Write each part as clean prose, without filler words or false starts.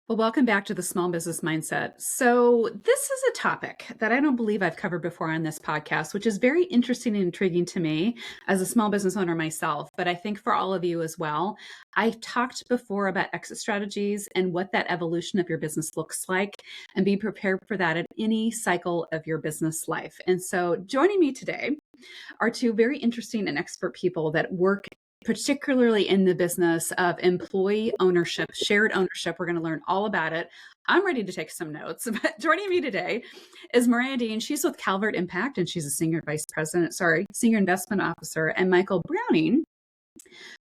Well, welcome back to the Small Business Mindset. So, this is a topic that I don't believe I've covered before on this podcast, which is very interesting and intriguing to me as a small business owner myself, but I think for all of you as well. I've talked before about exit strategies and what that evolution of your business looks like, and be prepared for that at any cycle of your business life. And so, joining me today are two very interesting and expert people that work particularly in the business of employee ownership, shared ownership. We're going to learn all about it. I'm ready to take some notes. But joining me today is Moriah Dean. She's with Calvert Impact, and she's a senior investment officer, and Michael Browning,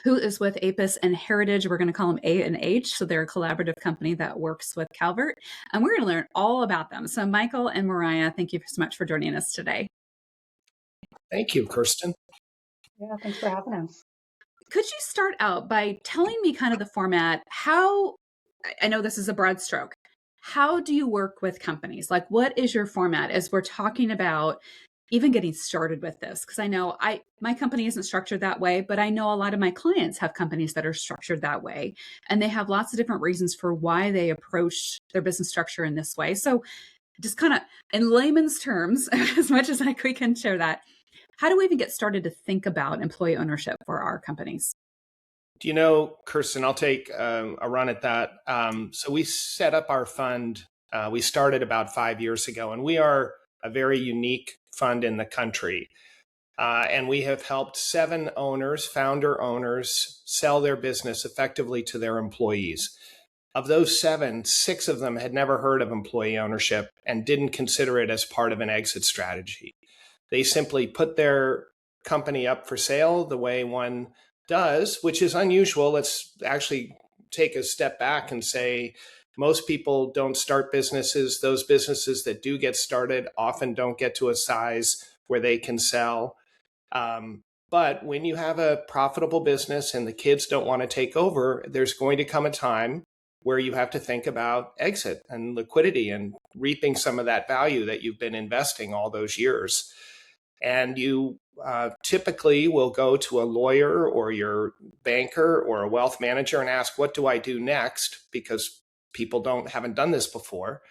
who is with Apis and Heritage. We're going to call them A and H. So they're a collaborative company that works with Calvert, and we're going to learn all about them. So Michael and Moriah, thank you so much for joining us today. Thank you, Kirsten. Yeah, thanks for having us. Could you start out by telling me kind of the format? How, I know this is a broad stroke, how do you work with companies? Like, what is your format as we're talking about even getting started with this? Because I know my company isn't structured that way, but I know a lot of my clients have companies that are structured that way, and they have lots of different reasons for why they approach their business structure in this way. So just kind of in layman's terms, as much as we can share that, how do we even get started to think about employee ownership for our companies? Do you know, Kirsten, I'll take a run at that. So we set up our fund. We started about 5 years ago, and we are a very unique fund in the country. And we have helped 7 owners, founder owners, sell their business effectively to their employees. Of those 7, 6 of them had never heard of employee ownership and didn't consider it as part of an exit strategy. They simply put their company up for sale the way one does, which is unusual. Let's actually take a step back and say most people don't start businesses. Those businesses that do get started often don't get to a size where they can sell. But when you have a profitable business and the kids don't want to take over, there's going to come a time where you have to think about exit and liquidity and reaping some of that value that you've been investing all those years. And you typically will go to a lawyer or your banker or a wealth manager and ask, what do I do next? Because people haven't done this before.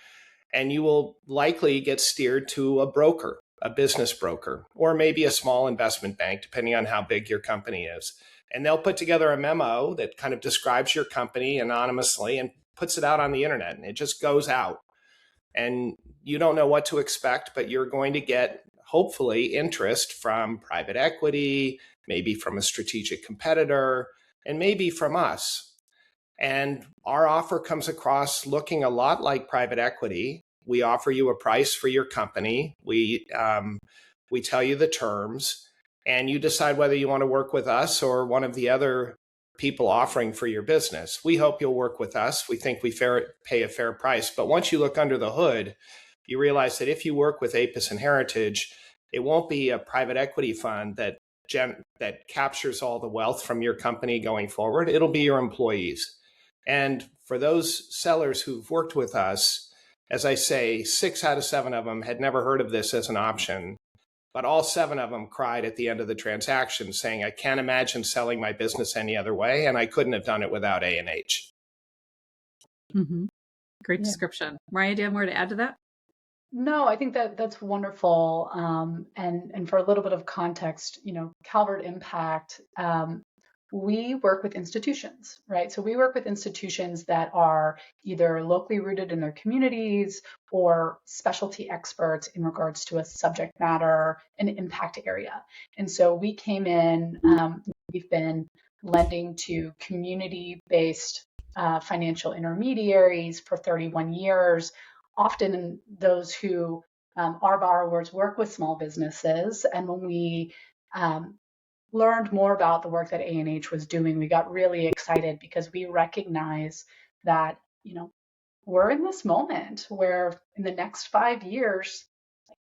And you will likely get steered to a broker, a business broker, or maybe a small investment bank, depending on how big your company is. And they'll put together a memo that kind of describes your company anonymously and puts it out on the internet. And it just goes out. And you don't know what to expect, but you're going to get hopefully interest from private equity, maybe from a strategic competitor, and maybe from us. And our offer comes across looking a lot like private equity. We offer you a price for your company. We tell you the terms, and you decide whether you want to work with us or one of the other people offering for your business. We hope you'll work with us. We think we pay a fair price. But once you look under the hood, you realize that if you work with Apis and Heritage, it won't be a private equity fund that captures all the wealth from your company going forward. It'll be your employees. And for those sellers who've worked with us, as I say, 6 out of 7 of them had never heard of this as an option. But all 7 of them cried at the end of the transaction saying, I can't imagine selling my business any other way, and I couldn't have done it without A&H. Mm-hmm. Great description. Moriah, do you have more to add to that? No, I think that's wonderful. And for a little bit of context, Calvert Impact, we work with institutions, right? So we work with institutions that are either locally rooted in their communities or specialty experts in regards to a subject matter, an impact area. And so we came in, we've been lending to community-based financial intermediaries for 31 years. Often those who our borrowers work with small businesses. And when we learned more about the work that A&H was doing, we got really excited because we recognize that, we're in this moment where in the next 5 years,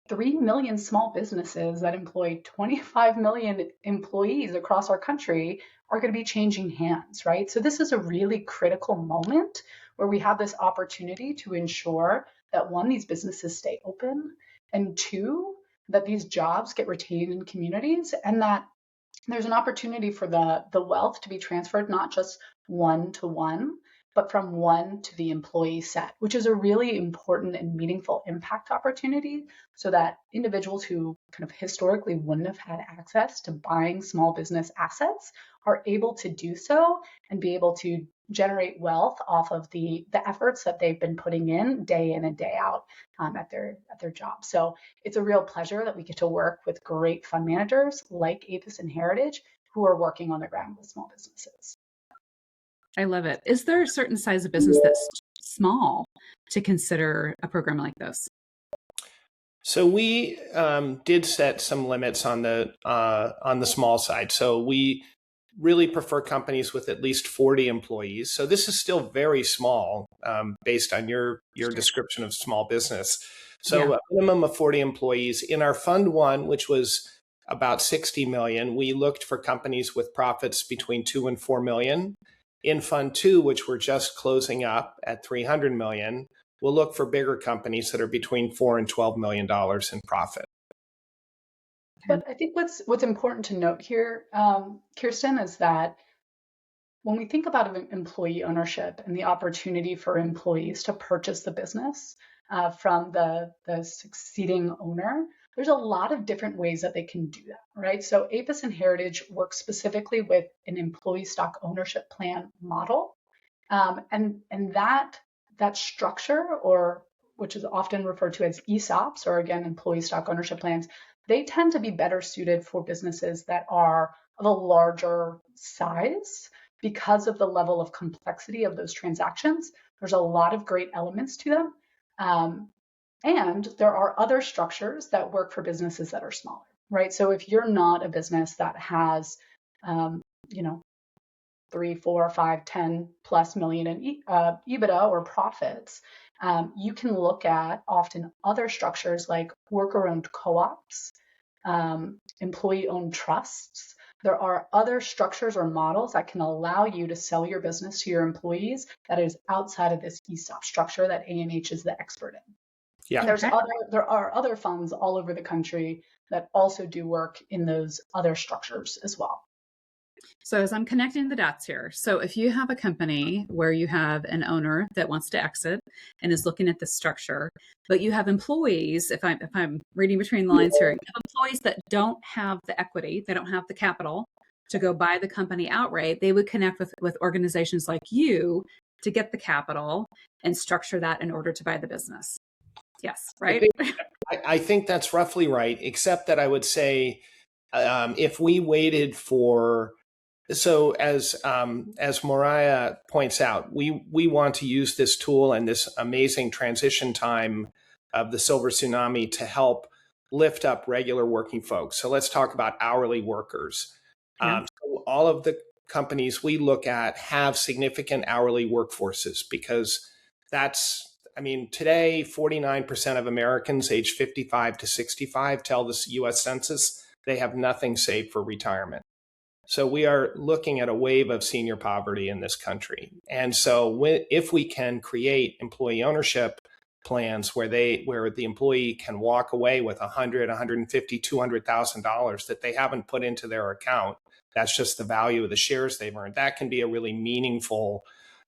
3 million small businesses that employ 25 million employees across our country are going to be changing hands, right? So this is a really critical moment where we have this opportunity to ensure that 1, these businesses stay open, and 2, that these jobs get retained in communities, and that there's an opportunity for the wealth to be transferred, not just one to one, but from one to the employee set, which is a really important and meaningful impact opportunity so that individuals who kind of historically wouldn't have had access to buying small business assets are able to do so and be able to generate wealth off of the efforts that they've been putting in and day out at their job. So it's a real pleasure that we get to work with great fund managers like Apis and Heritage who are working on the ground with small businesses. I love it. Is there a certain size of business that's small to consider a program like this? So we did set some limits on the small side. So we really prefer companies with at least 40 employees. So this is still very small based on your description of small business. So a minimum of 40 employees. In our Fund 1, which was about 60 million, we looked for companies with profits between 2 and 4 million. In Fund 2, which we're just closing up at 300 million, we'll look for bigger companies that are between $4 and $12 million in profit. But I think what's important to note here, Kirsten, is that when we think about employee ownership and the opportunity for employees to purchase the business from the succeeding owner, there's a lot of different ways that they can do that, right? So Apis and Heritage work specifically with an employee stock ownership plan model. And that structure, or which is often referred to as ESOPs, or again, employee stock ownership plans, they tend to be better suited for businesses that are of a larger size because of the level of complexity of those transactions. There's a lot of great elements to them. And there are other structures that work for businesses that are smaller, right? So if you're not a business that has, 3, 4, 5, 10 plus million in EBITDA or profits, you can look at often other structures like worker-owned co-ops, employee-owned trusts. There are other structures or models that can allow you to sell your business to your employees that is outside of this ESOP structure that A&H is the expert in. Yeah. And there are other funds all over the country that also do work in those other structures as well. So as I'm connecting the dots here, so if you have a company where you have an owner that wants to exit and is looking at the structure, but you have employees, if I'm reading between the lines here, you have employees that don't have the equity, they don't have the capital to go buy the company outright, they would connect with organizations like you to get the capital and structure that in order to buy the business. Yes, right? I think that's roughly right, except that I would say if we waited for, so as Moriah points out, we want to use this tool and this amazing transition time of the silver tsunami to help lift up regular working folks. So let's talk about hourly workers. So all of the companies we look at have significant hourly workforces because today, 49% of Americans aged 55 to 65 tell the U.S. Census they have nothing saved for retirement. So we are looking at a wave of senior poverty in this country. And so if we can create employee ownership plans where the employee can walk away with $100,000, $150,000, $200,000 that they haven't put into their account, that's just the value of the shares they've earned. That can be a really meaningful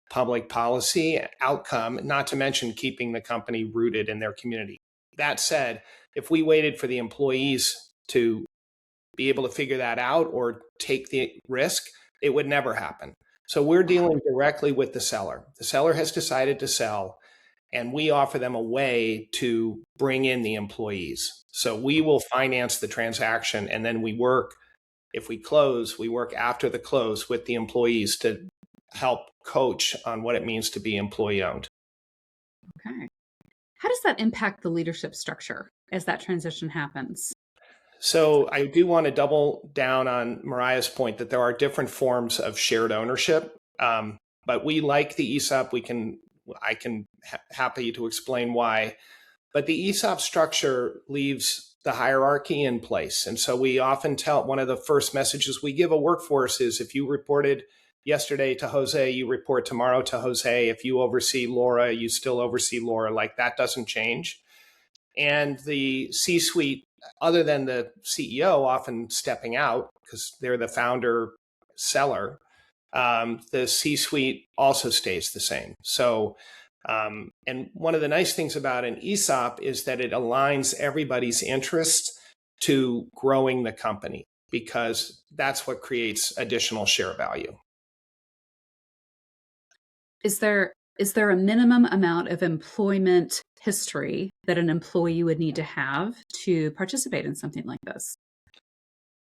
public policy outcome, not to mention keeping the company rooted in their community. That said, if we waited for the employees to be able to figure that out or take the risk, it would never happen. So we're dealing directly with the seller. The seller has decided to sell, and we offer them a way to bring in the employees. So we will finance the transaction, and then we work after the close with the employees to help coach on what it means to be employee owned. Okay. How does that impact the leadership structure as that transition happens? So I do want to double down on Moriah's point that there are different forms of shared ownership, but we like the ESOP. I can happy to explain why, but the ESOP structure leaves the hierarchy in place. And so we often tell, one of the first messages we give a workforce is, if you reported yesterday to Jose, you report tomorrow to Jose. If you oversee Laura, you still oversee Laura. Like, that doesn't change. And the C-suite, other than the CEO often stepping out because they're the founder seller, the C-suite also stays the same. So, and one of the nice things about an ESOP is that it aligns everybody's interests to growing the company, because that's what creates additional share value. Is there a minimum amount of employment history that an employee would need to have to participate in something like this?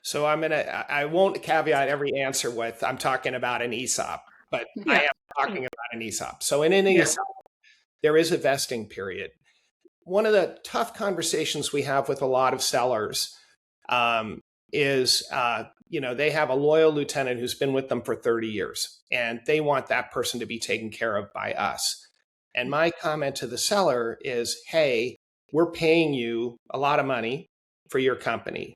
So I won't caveat every answer with I'm talking about an ESOP, but Yeah. I am talking about an ESOP. So in an ESOP, there is a vesting period. One of the tough conversations we have with a lot of sellers is, they have a loyal lieutenant who's been with them for 30 years, and they want that person to be taken care of by us. And my comment to the seller is, hey, we're paying you a lot of money for your company.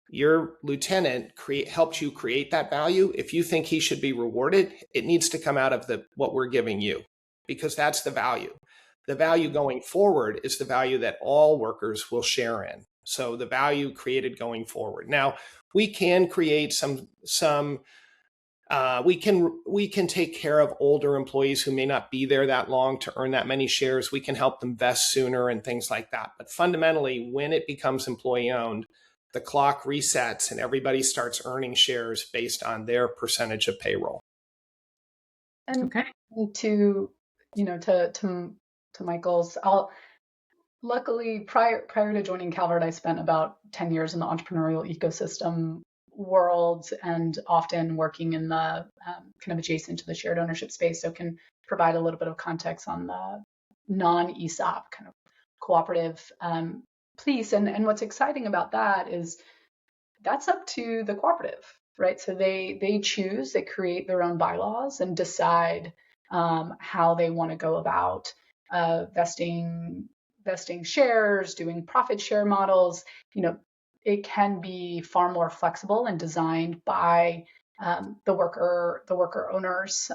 Your lieutenant helped you create that value. If you think he should be rewarded, it needs to come out of what we're giving you, because that's the value. The value going forward is the value that all workers will share in. So the value created going forward. Now, we can create we can take care of older employees who may not be there that long to earn that many shares. We can help them vest sooner and things like that. But fundamentally, when it becomes employee owned, the clock resets and everybody starts earning shares based on their percentage of payroll. And okay. to Michael's, luckily prior to joining Calvert, I spent about 10 years in the entrepreneurial ecosystem world, and often working in the kind of adjacent to the shared ownership space, so can provide a little bit of context on the non-ESOP kind of cooperative piece. And what's exciting about that is that's up to the cooperative, right? So they create their own bylaws and decide how they want to go about vesting shares, doing profit share models. It can be far more flexible and designed by the worker owners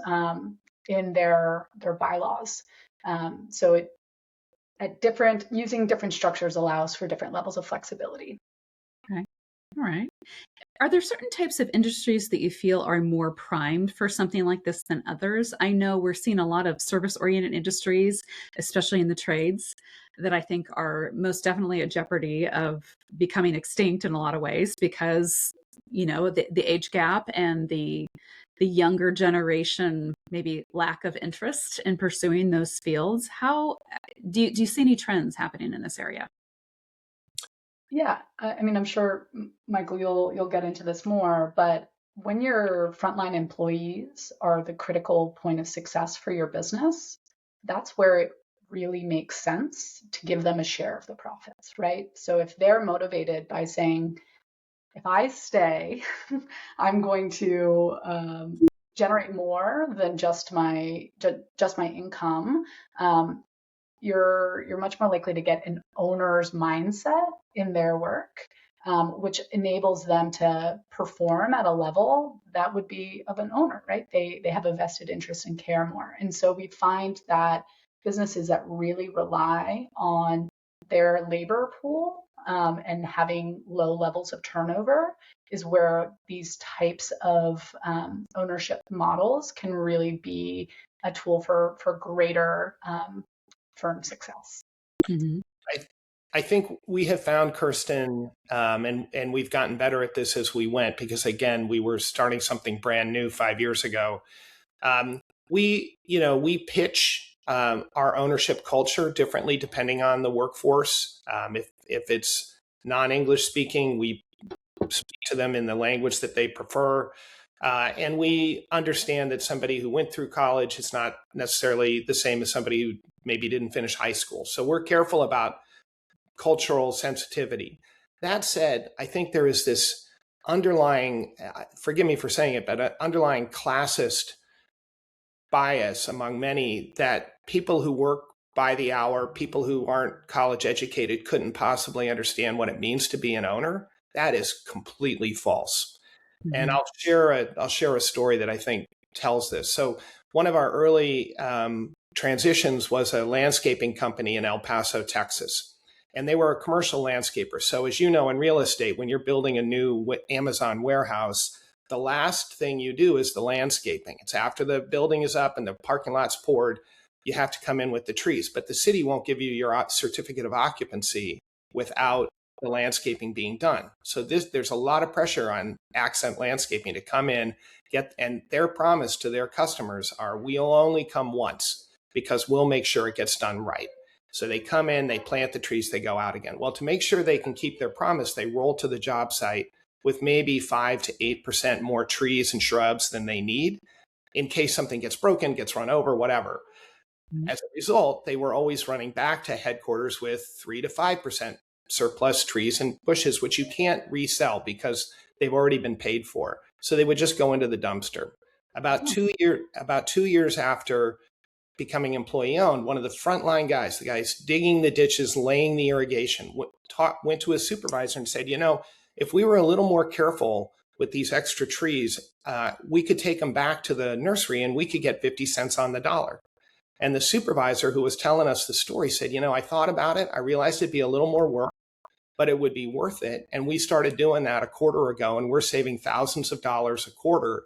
in their bylaws. So using different structures allows for different levels of flexibility. Okay. All right. Are there certain types of industries that you feel are more primed for something like this than others? I know we're seeing a lot of service-oriented industries, especially in the trades, that I think are most definitely at jeopardy of becoming extinct in a lot of ways, because, the age gap and the younger generation maybe lack of interest in pursuing those fields. How do you see any trends happening in this area? Yeah, I mean, I'm sure, Michael, you'll get into this more, but when your frontline employees are the critical point of success for your business, that's where it really makes sense to give them a share of the profits, right? So if they're motivated by saying, if I stay, I'm going to generate more than just my income, you're much more likely to get an owner's mindset in their work, which enables them to perform at a level that would be of an owner, right? They have a vested interest and care more. And so we find that businesses that really rely on their labor pool and having low levels of turnover is where these types of ownership models can really be a tool for greater firm success. Mm-hmm. I think we have found, Kirsten, and we've gotten better at this as we went, because again, we were starting something brand new 5 years ago. We pitch our ownership culture differently depending on the workforce. If it's non-English speaking, we speak to them in the language that they prefer. And we understand that somebody who went through college is not necessarily the same as somebody who maybe didn't finish high school. So we're careful about cultural sensitivity. That said, I think there is this underlying, forgive me for saying it, but an underlying classist bias among many that people who work by the hour, people who aren't college educated, couldn't possibly understand what it means to be an owner. That is completely false. Mm-hmm. And I'll share a story that I think tells this. So one of our early transitions was a landscaping company in El Paso, Texas. And they were a commercial landscaper. So as you know, in real estate, when you're building a new Amazon warehouse, the last thing you do is the landscaping. It's after the building is up and the parking lot's poured, you have to come in with the trees. But the city won't give you your certificate of occupancy without the landscaping being done. So there's a lot of pressure on Accent Landscaping to come in, and their promise to their customers are, we'll only come once because we'll make sure it gets done right. So they come in, they plant the trees, they go out again. Well, to make sure they can keep their promise, they roll to the job site with maybe 5 to 8% more trees and shrubs than they need in case something gets broken, gets run over, whatever. As a result, they were always running back to headquarters with 3 to 5% surplus trees and bushes, which you can't resell because they've already been paid for. So they would just go into the dumpster. About 2 years after becoming employee owned, one of the frontline guys, the guys digging the ditches, laying the irrigation, went to his supervisor and said, if we were a little more careful with these extra trees, we could take them back to the nursery and we could get 50 cents on the dollar. And the supervisor who was telling us the story said, I thought about it. I realized it'd be a little more work, but it would be worth it. And we started doing that a quarter ago, and we're saving thousands of dollars a quarter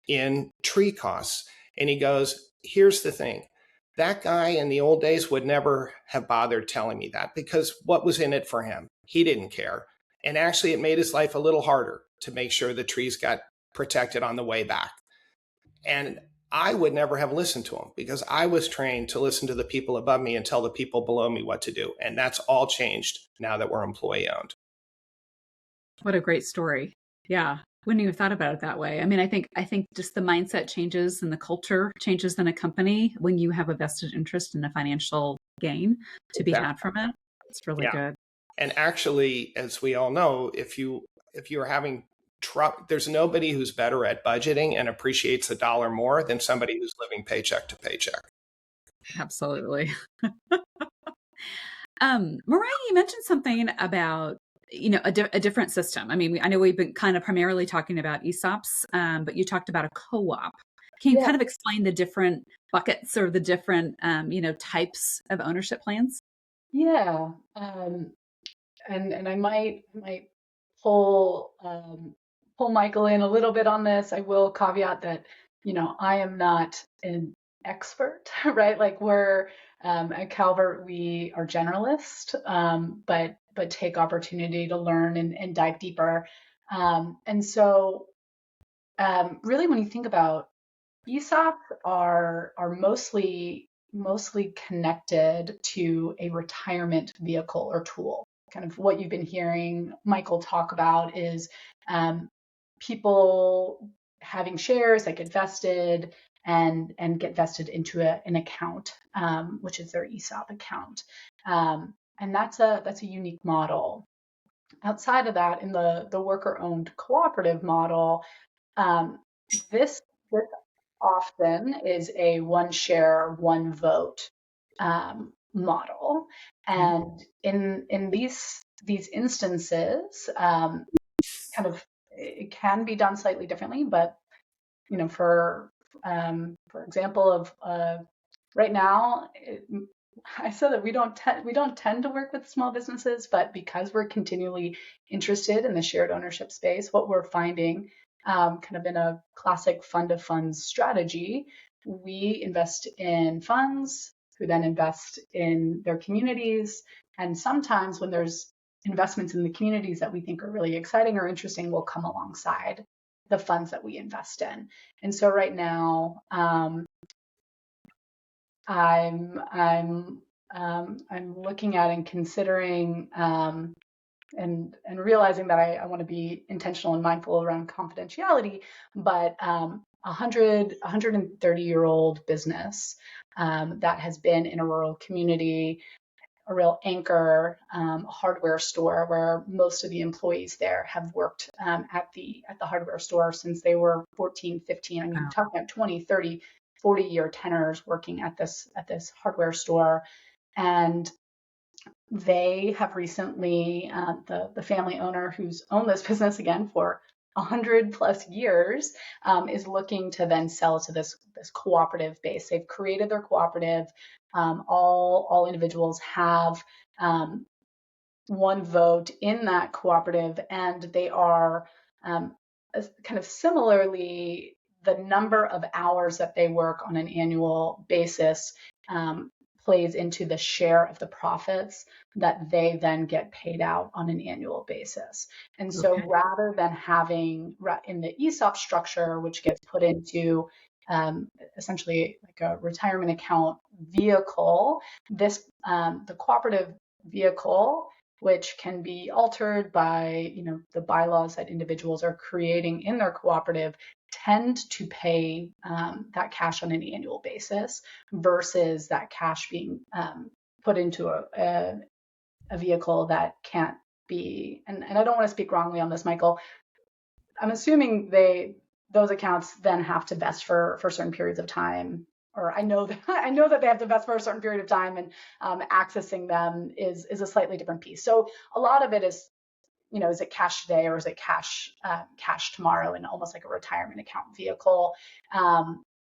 in tree costs. And he goes, here's the thing. That guy in the old days would never have bothered telling me that, because what was in it for him? He didn't care. And actually, it made his life a little harder to make sure the trees got protected on the way back. And I would never have listened to him because I was trained to listen to the people above me and tell the people below me what to do. And that's all changed now that we're employee owned. What a great story. Yeah. Wouldn't even have thought about it that way. I mean, I think just the mindset changes and the culture changes in a company when you have a vested interest in a financial gain to be had from it. It's really good. And actually, as we all know, if you are having trouble, there's nobody who's better at budgeting and appreciates a dollar more than somebody who's living paycheck to paycheck. Absolutely. Moriah, you mentioned something about a different system. I mean, I know we've been kind of primarily talking about ESOPs, but you talked about a co-op. Can you kind of explain the different buckets or the different types of ownership plans? Yeah, and I might pull Michael in a little bit on this. I will caveat that I am not an expert, right? Like we're at Calvert, we are generalist, but take opportunity to learn and dive deeper. And so really, when you think about ESOP, are mostly connected to a retirement vehicle or tool. Kind of what you've been hearing Michael talk about is people having shares that get vested and get vested into an account, which is their ESOP account. And that's a unique model. Outside of that, in the worker-owned cooperative model, this often is a one share, one vote model. And in these instances, kind of it can be done slightly differently, but for example of right now, I said that we don't tend to work with small businesses, but because we're continually interested in the shared ownership space, what we're finding kind of in a classic fund of funds strategy, we invest in funds who then invest in their communities. And sometimes when there's investments in the communities that we think are really exciting or interesting, will come alongside the funds that we invest in. And so right now, I'm looking at and considering and realizing that I want to be intentional and mindful around confidentiality, but 130-year-old business that has been in a rural community, a real anchor hardware store where most of the employees there have worked at the hardware store since they were 14, 15. I mean, wow. Talking about 20, 30, 40-year tenors working at this hardware store. And they have recently, the family owner who's owned this business again for 100+ years is looking to then sell to this cooperative base. They've created their cooperative. All individuals have one vote in that cooperative, and they are kind of similarly, the number of hours that they work on an annual basis plays into the share of the profits that they then get paid out on an annual basis. And so rather than having in the ESOP structure, which gets put into essentially like a retirement account vehicle, this the cooperative vehicle, which can be altered by the bylaws that individuals are creating in their cooperative, tend to pay that cash on an annual basis versus that cash being put into a vehicle that can't be. And I don't want to speak wrongly on this, Michael. I'm assuming those accounts then have to vest for certain periods of time. Or I know that they have to vest for a certain period of time, and accessing them is a slightly different piece. So a lot of it is, is it cash today or is it cash tomorrow, in almost like a retirement account vehicle.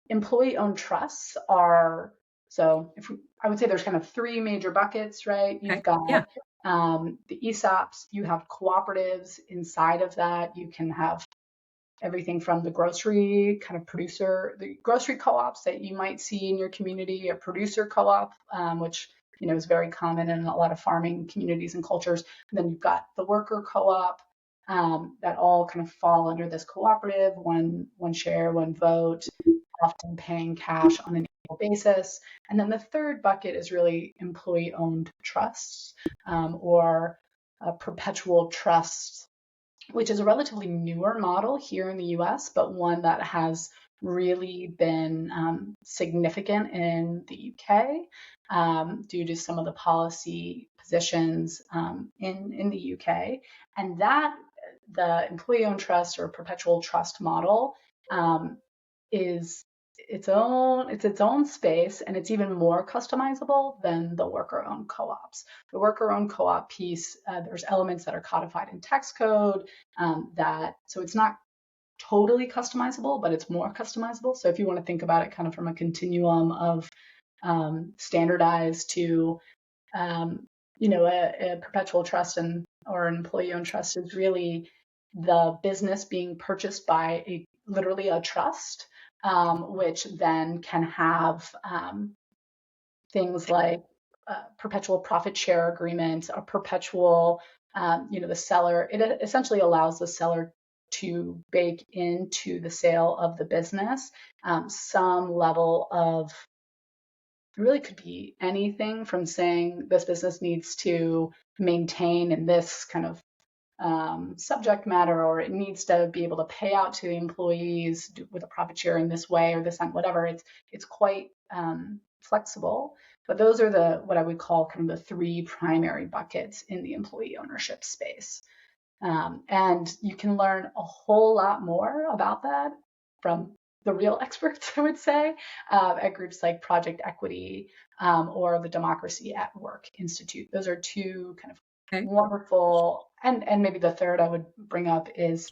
Employee-owned trusts are, I would say there's kind of three major buckets, right? You've got the ESOPs, you have cooperatives. Inside of that, you can have everything from the grocery kind of producer, the grocery co-ops that you might see in your community, a producer co-op, which is very common in a lot of farming communities and cultures. And then you've got the worker co-op that all kind of fall under this cooperative, one share, one vote, often paying cash on an annual basis. And then the third bucket is really employee-owned trusts or perpetual trusts, which is a relatively newer model here in the US, but one that has really been significant in the UK due to some of the policy positions in the UK. And that the employee-owned trust or perpetual trust model is its own space, and it's even more customizable than the worker-owned co-ops. The worker-owned co-op piece, there's elements that are codified in tax code so it's not totally customizable, but it's more customizable. So if you want to think about it kind of from a continuum of standardized to, a perpetual trust or an employee-owned trust is really the business being purchased by literally a trust, which then can have things like perpetual profit share agreements, a perpetual, the seller, it essentially allows the seller to bake into the sale of the business some level of, it really could be anything from saying this business needs to maintain in this kind of subject matter, or it needs to be able to pay out to the employees with a profit share in this way or this, whatever. It's quite flexible. But those are what I would call kind of the three primary buckets in the employee ownership space. And you can learn a whole lot more about that from the real experts, I would say, at groups like Project Equity or the Democracy at Work Institute. Those are two kind of wonderful, and maybe the third I would bring up is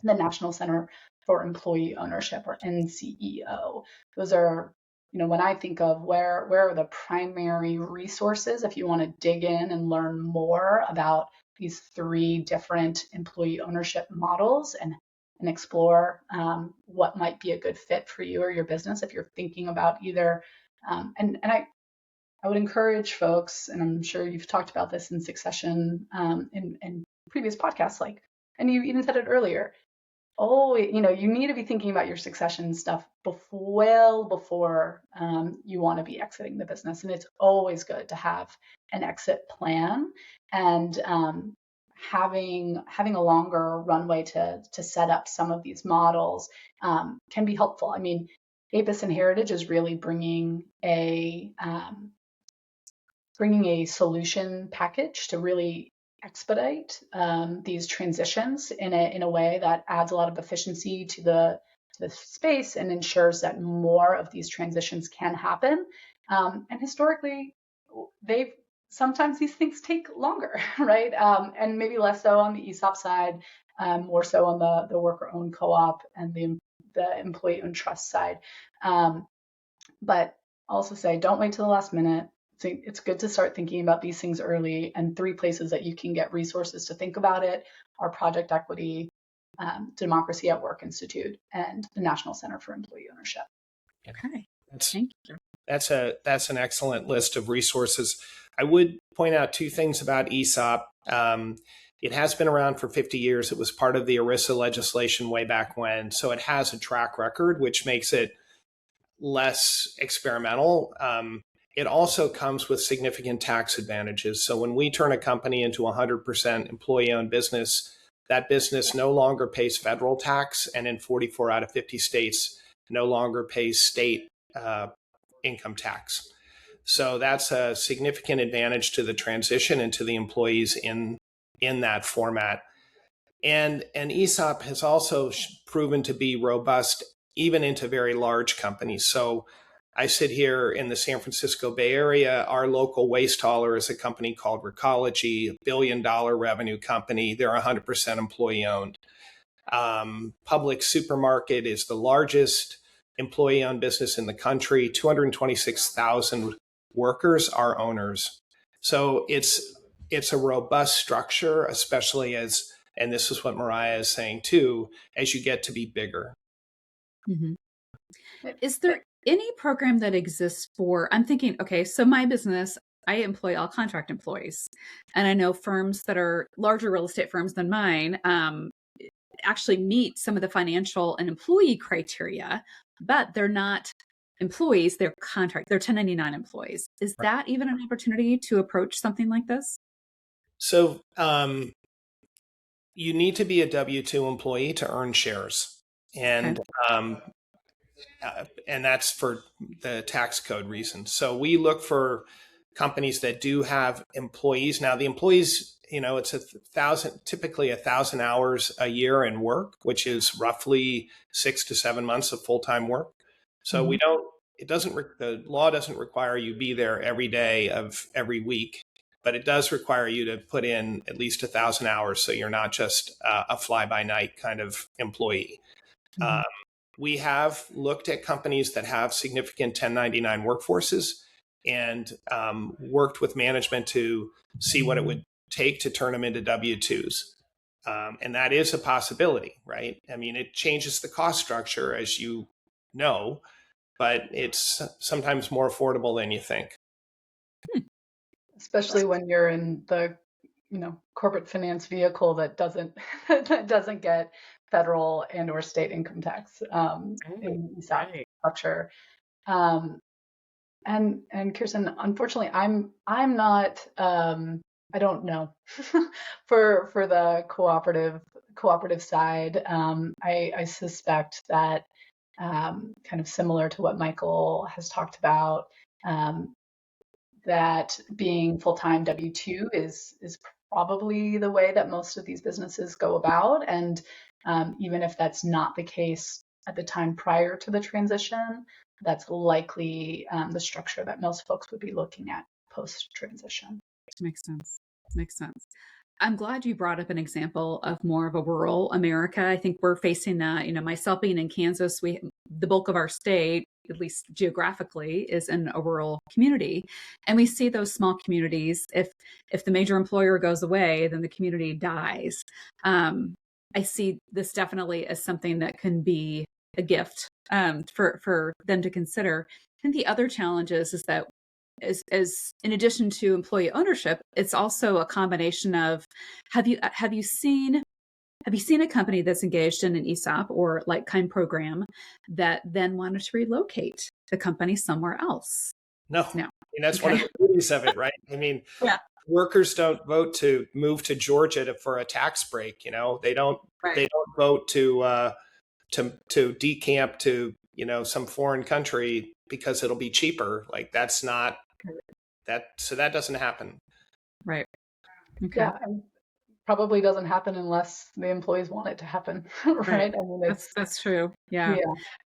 the National Center for Employee Ownership, or NCEO. Those are, when I think of where are the primary resources if you want to dig in and learn more about these three different employee ownership models and explore what might be a good fit for you or your business if you're thinking about either. And I would encourage folks, and I'm sure you've talked about this in succession in previous podcasts, and you even said it earlier. You need to be thinking about your succession stuff well before you want to be exiting the business. And it's always good to have an exit plan, and having a longer runway to set up some of these models can be helpful. I mean, Apis and Heritage is really bringing a solution package to really expedite these transitions in a way that adds a lot of efficiency to the space and ensures that more of these transitions can happen. And historically, sometimes these things take longer, right? And maybe less so on the ESOP side, more so on the worker-owned co-op and the employee-owned trust side. But I'll also say, don't wait till the last minute. It's good to start thinking about these things early, and three places that you can get resources to think about it are Project Equity, Democracy at Work Institute and the National Center for Employee Ownership. Okay. That's Thank you. that's an excellent list of resources. I would point out two things about ESOP. It has been around for 50 years. It was part of the ERISA legislation way back when, so it has a track record, which makes it less experimental. It also comes with significant tax advantages. So when we turn a company into 100% employee-owned business, that business no longer pays federal tax, and in 44 out of 50 states, no longer pays state income tax. So that's a significant advantage to the transition and to the employees in that format. And ESOP has also proven to be robust even into very large companies. So I sit here in the San Francisco Bay Area. Our local waste hauler is a company called Recology, a $1 billion revenue company. They're 100% employee owned. Public Supermarket is the largest employee-owned business in the country. 226,000 workers are owners. So it's a robust structure, especially as, and this is what Moriah is saying too, as you get to be bigger. Mm-hmm. Is there any program that exists for, I'm thinking, okay, so my business, I employ all contract employees. And I know firms that are larger real estate firms than mine actually meet some of the financial and employee criteria, but they're not employees, they're 1099 employees. Is that even an opportunity to approach something like this? So you need to be a W-2 employee to earn shares. And and that's for the tax code reasons. So we look for companies that do have employees. Now the employees, it's typically 1,000 hours a year in work, which is roughly 6 to 7 months of full-time work. So the law doesn't require you be there every day of every week, but it does require you to put in at least 1,000 hours. So you're not just a fly-by-night kind of employee. Mm-hmm. We have looked at companies that have significant 1099 workforces and worked with management to see what it would take to turn them into W-2s. And that is a possibility, right? I mean, it changes the cost structure, as you know, but it's sometimes more affordable than you think. Especially when you're in the, corporate finance vehicle that doesn't get federal and or state income tax in ESOP structure. And Kirsten, unfortunately, I'm not. I don't know for the cooperative side. I suspect that kind of similar to what Michael has talked about, that being full-time W-2 is probably the way that most of these businesses go about. And even if that's not the case at the time prior to the transition, that's likely the structure that most folks would be looking at post-transition. Makes sense. I'm glad you brought up an example of more of a rural America. I think we're facing that, myself being in Kansas, the bulk of our state, at least geographically, is in a rural community. And we see those small communities, if the major employer goes away, then the community dies. I see this definitely as something that can be a gift for them to consider. And the other challenge is that as in addition to employee ownership, it's also a combination of have you seen a company that's engaged in an ESOP or like-kind program that then wanted to relocate the company somewhere else? No. I mean, that's one of the beauties of it, right? I mean, workers don't vote to move to Georgia for a tax break. They don't vote to decamp to some foreign country because it'll be cheaper. Like that's not that. So that doesn't happen. Right. Okay. Yeah. Probably doesn't happen unless the employees want it to happen, right? I mean, that's true. Yeah.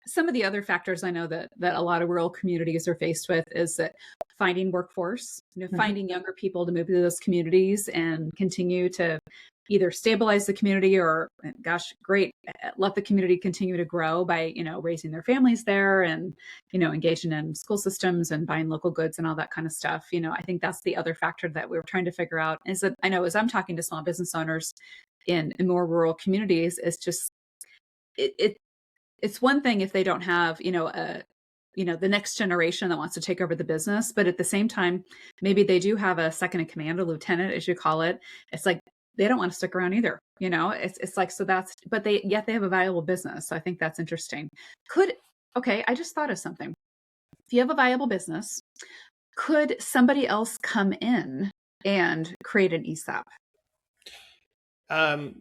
Some of the other factors I know that a lot of rural communities are faced with is that finding workforce, finding younger people to move to those communities and continue to either stabilize the community or, let the community continue to grow by, raising their families there and, engaging in school systems and buying local goods and all that kind of stuff. I think that's the other factor that we're trying to figure out is that I know as I'm talking to small business owners, in more rural communities is just it's one thing if they don't have, the next generation that wants to take over the business, but at the same time, maybe they do have a second in command, a lieutenant, as you call it. It's like they don't want to stick around either. It's like, so that's, but they have a viable business. So I think that's interesting. Okay, I just thought of something. If you have a viable business, could somebody else come in and create an ESOP?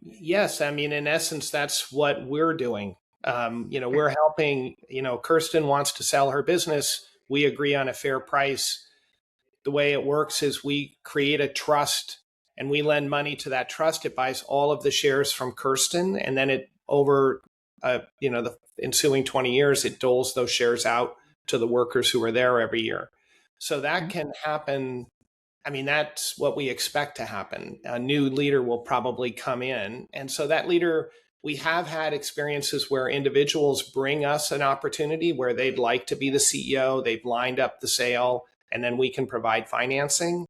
Yes. I mean, in essence, that's what we're doing. We're helping, Kirsten wants to sell her business. We agree on a fair price. The way it works is we create a trust and we lend money to that trust. It buys all of the shares from Kirsten, and then it over, the ensuing 20 years, it doles those shares out to the workers who are there every year. So that can happen. I mean, that's what we expect to happen. A new leader will probably come in. And so that leader, we have had experiences where individuals bring us an opportunity where they'd like to be the CEO. They've lined up the sale, and then we can provide financing.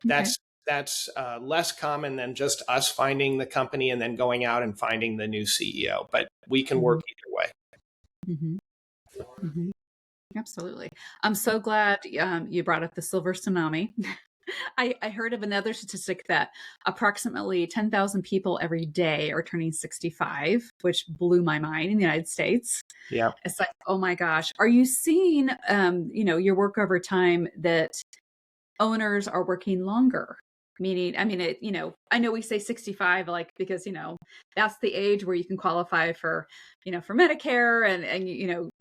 Okay. That's less common than just us finding the company and then going out and finding the new CEO. But we can work either way. Mm-hmm. Mm-hmm. Absolutely. I'm so glad you brought up the silver tsunami. I heard of another statistic that approximately 10,000 people every day are turning 65, which blew my mind in the United States. Yeah. It's like, oh my gosh. Are you seeing, your work over time that owners are working longer? Meaning, I mean, I know we say 65, like, because, that's the age where you can qualify for, for Medicare and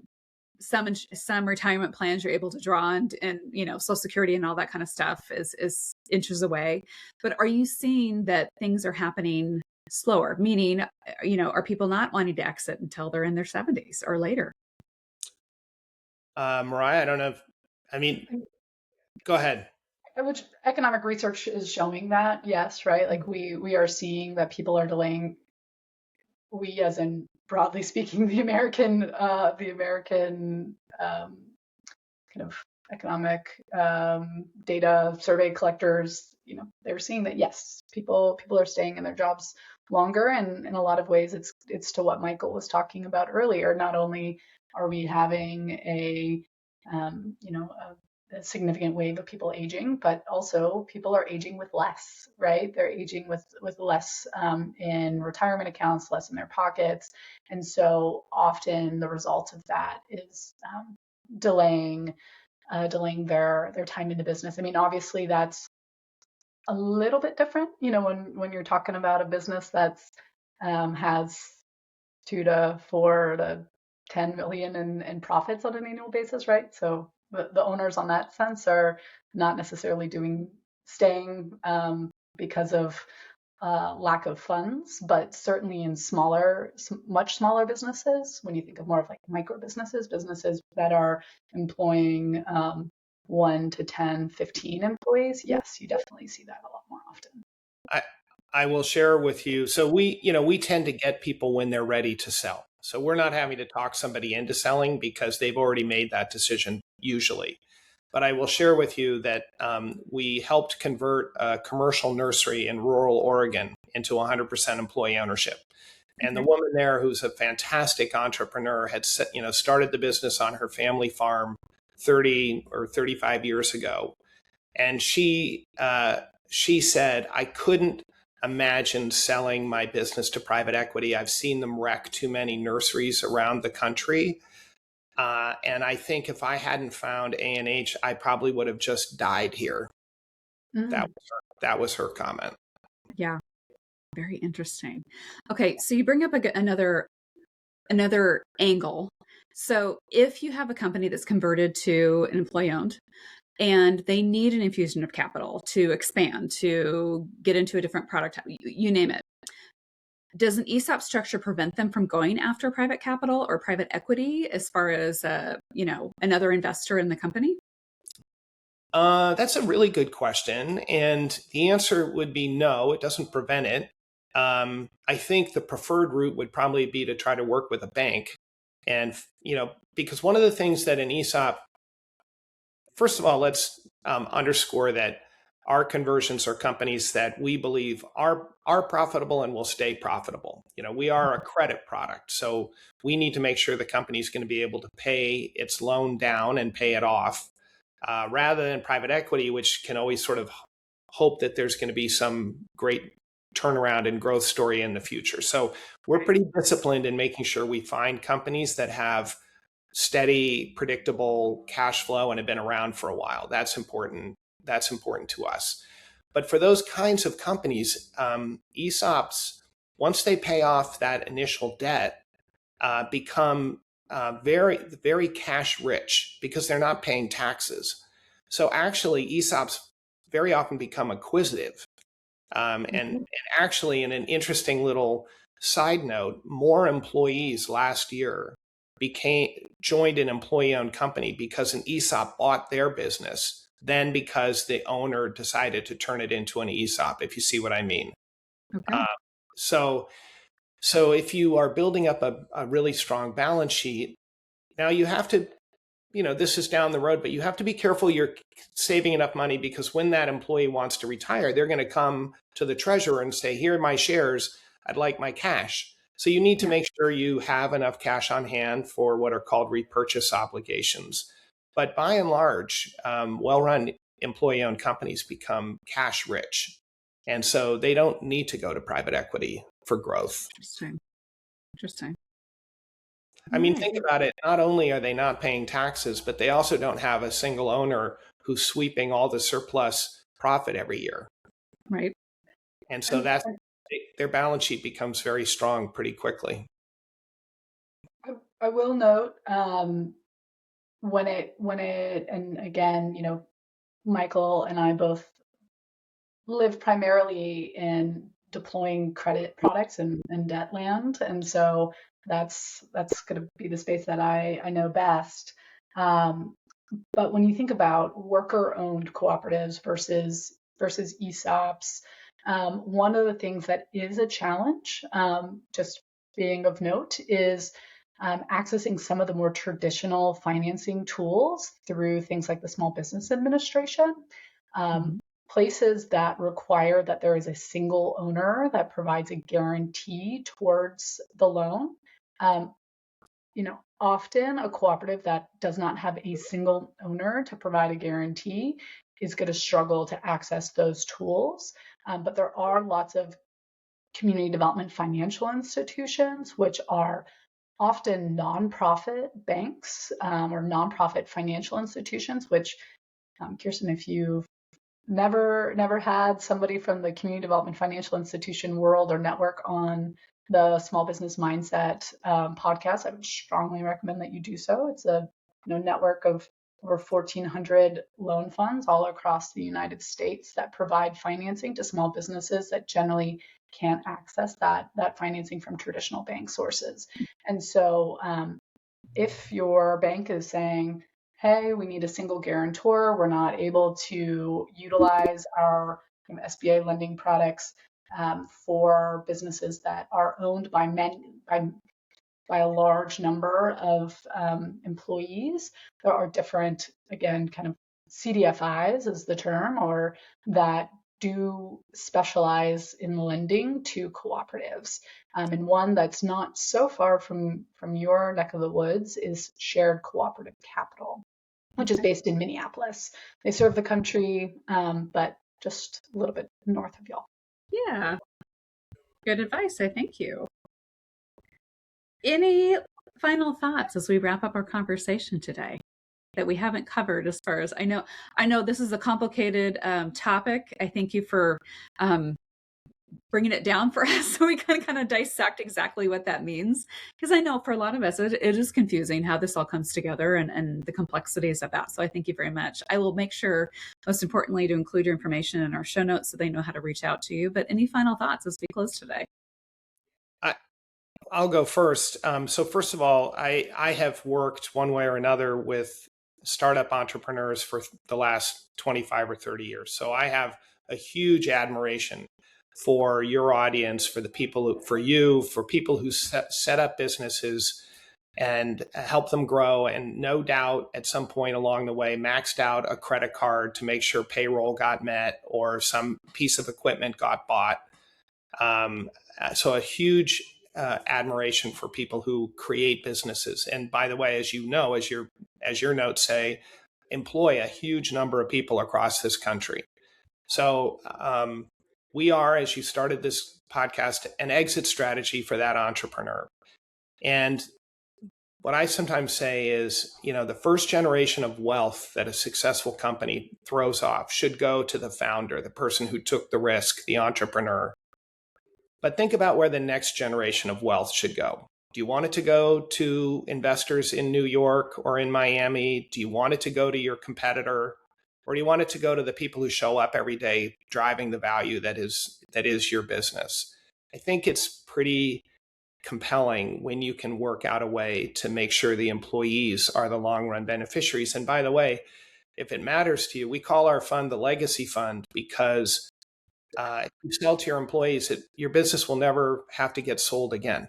some retirement plans you're able to draw on, and Social Security and all that kind of stuff is inches away. But are you seeing that things are happening slower? Meaning, are people not wanting to exit until they're in their 70s or later? Moriah, I don't know. Go ahead. Which economic research is showing that, yes, right? Like we are seeing that people are delaying. We, as in broadly speaking, the American kind of economic data survey collectors, they're seeing that yes, people are staying in their jobs longer, and in a lot of ways, it's to what Michael was talking about earlier. Not only are we having a significant wave of people aging, but also people are aging with less, right? They're aging with less in retirement accounts, less in their pockets. And so often the result of that is delaying their time in the business. I mean, obviously that's a little bit different, when you're talking about a business that's has 2 to 4 to 10 million in profits on an annual basis, right? So the owners on that sense are not necessarily staying because of lack of funds, but certainly in much smaller businesses, when you think of more of like micro businesses that are employing 1 to 10, 15 employees, yes, you definitely see that a lot more often. I will share with you. So we tend to get people when they're ready to sell. So we're not having to talk somebody into selling because they've already made that decision usually. But I will share with you that we helped convert a commercial nursery in rural Oregon into 100% employee ownership. And the woman there, who's a fantastic entrepreneur, had started the business on her family farm 30 or 35 years ago. And she said, I couldn't imagine selling my business to private equity. I've seen them wreck too many nurseries around the country. And I think if I hadn't found A&H, I probably would have just died here. That was her comment. Yeah. Very interesting. Okay. So you bring up another angle. So if you have a company that's converted to an employee owned, and they need an infusion of capital to expand, to get into a different product, you name it. Does an ESOP structure prevent them from going after private capital or private equity as far as, another investor in the company? That's a really good question. And the answer would be no, it doesn't prevent it. I think the preferred route would probably be to try to work with a bank. And, because one of the things that an ESOP, first of all, let's underscore that our conversions are companies that we believe are profitable and will stay profitable. We are a credit product, so we need to make sure the company is going to be able to pay its loan down and pay it off, rather than private equity, which can always sort of hope that there's going to be some great turnaround and growth story in the future. So we're pretty disciplined in making sure we find companies that have steady, predictable cash flow and have been around for a while. That's important. That's important to us. But for those kinds of companies, ESOPs, once they pay off that initial debt, become very, very cash rich because they're not paying taxes. So actually, ESOPs very often become acquisitive. And actually, in an interesting little side note, more employees last year joined an employee-owned company because an ESOP bought their business than because the owner decided to turn it into an ESOP, if you see what I mean. Okay. So if you are building up a really strong balance sheet, now you have to, this is down the road, but you have to be careful you're saving enough money, because when that employee wants to retire, they're going to come to the treasurer and say, here are my shares, I'd like my cash. So you need to make sure you have enough cash on hand for what are called repurchase obligations. But by and large, well-run employee-owned companies become cash rich. And so they don't need to go to private equity for growth. Interesting. I mean, think about it. Not only are they not paying taxes, but they also don't have a single owner who's sweeping all the surplus profit every year. Right. And so their balance sheet becomes very strong pretty quickly. I will note, when it, and again, Michael and I both live primarily in deploying credit products and debt land. And so that's going to be the space that I know best. But when you think about worker-owned cooperatives versus ESOPs, one of the things that is a challenge, just being of note, is accessing some of the more traditional financing tools through things like the Small Business Administration. Places that require that there is a single owner that provides a guarantee towards the loan. Often a cooperative that does not have a single owner to provide a guarantee is going to struggle to access those tools. But there are lots of community development financial institutions, which are often nonprofit banks or nonprofit financial institutions, which, Kirsten, if you've never had somebody from the community development financial institution world or network on the Small Business Mindset podcast, I would strongly recommend that you do so. It's a network of over 1,400 loan funds all across the United States that provide financing to small businesses that generally can't access that financing from traditional bank sources. And so if your bank is saying, hey, we need a single guarantor, we're not able to utilize our SBA lending products for businesses that are owned by a large number of employees. There are different, again, kind of CDFIs is the term, or that do specialize in lending to cooperatives. And one that's not so far from your neck of the woods is Shared Cooperative Capital, which is based in Minneapolis. They serve the country, but just a little bit north of y'all. Yeah. Good advice. I thank you. Any final thoughts as we wrap up our conversation today that we haven't covered? As far as I know this is a complicated topic. I thank you for bringing it down for us so we can kind of dissect exactly what that means, because I know for a lot of us it is confusing how this all comes together and the complexities of that. So I thank you very much. I will make sure, most importantly, to include your information in our show notes so they know how to reach out to you. But any final thoughts as we close today? I'll go first. So first of all, I have worked one way or another with startup entrepreneurs for the last 25 or 30 years. So I have a huge admiration for your audience, for the people, for people who set up businesses and help them grow. And no doubt at some point along the way, maxed out a credit card to make sure payroll got met or some piece of equipment got bought. So a huge admiration for people who create businesses. And by the way, as you know, as your notes say, employ a huge number of people across this country. So we are, as you started this podcast, an exit strategy for that entrepreneur. And what I sometimes say is, the first generation of wealth that a successful company throws off should go to the founder, the person who took the risk, the entrepreneur. But think about where the next generation of wealth should go. Do you want it to go to investors in New York or in Miami? Do you want it to go to your competitor? Or do you want it to go to the people who show up every day driving the value that is your business? I think it's pretty compelling when you can work out a way to make sure the employees are the long run beneficiaries. And by the way, if it matters to you, we call our fund the Legacy Fund because if you sell to your employees, your business will never have to get sold again.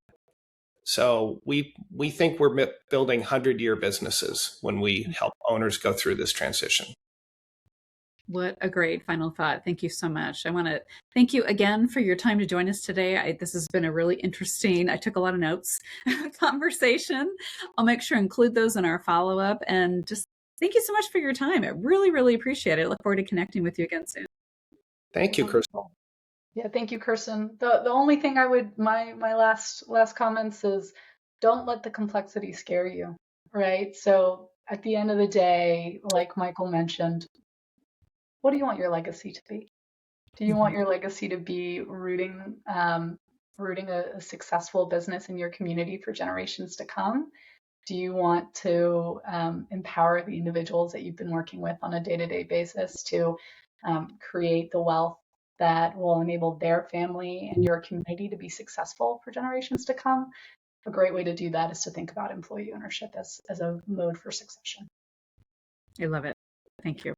So we think we're building 100-year businesses when we help owners go through this transition. What a great final thought. Thank you so much. I want to thank you again for your time to join us today. This has been a really interesting, I took a lot of notes, conversation. I'll make sure to include those in our follow-up. And just thank you so much for your time. I really, really appreciate it. I look forward to connecting with you again soon. Thank you, Kirsten. Yeah, thank you, Kirsten. The only thing I would, my last comments is, don't let the complexity scare you, right? So at the end of the day, like Michael mentioned, what do you want your legacy to be? Do you want your legacy to be rooting a successful business in your community for generations to come? Do you want to empower the individuals that you've been working with on a day-to-day basis to create the wealth that will enable their family and your community to be successful for generations to come? A great way to do that is to think about employee ownership as a mode for succession. I love it. Thank you.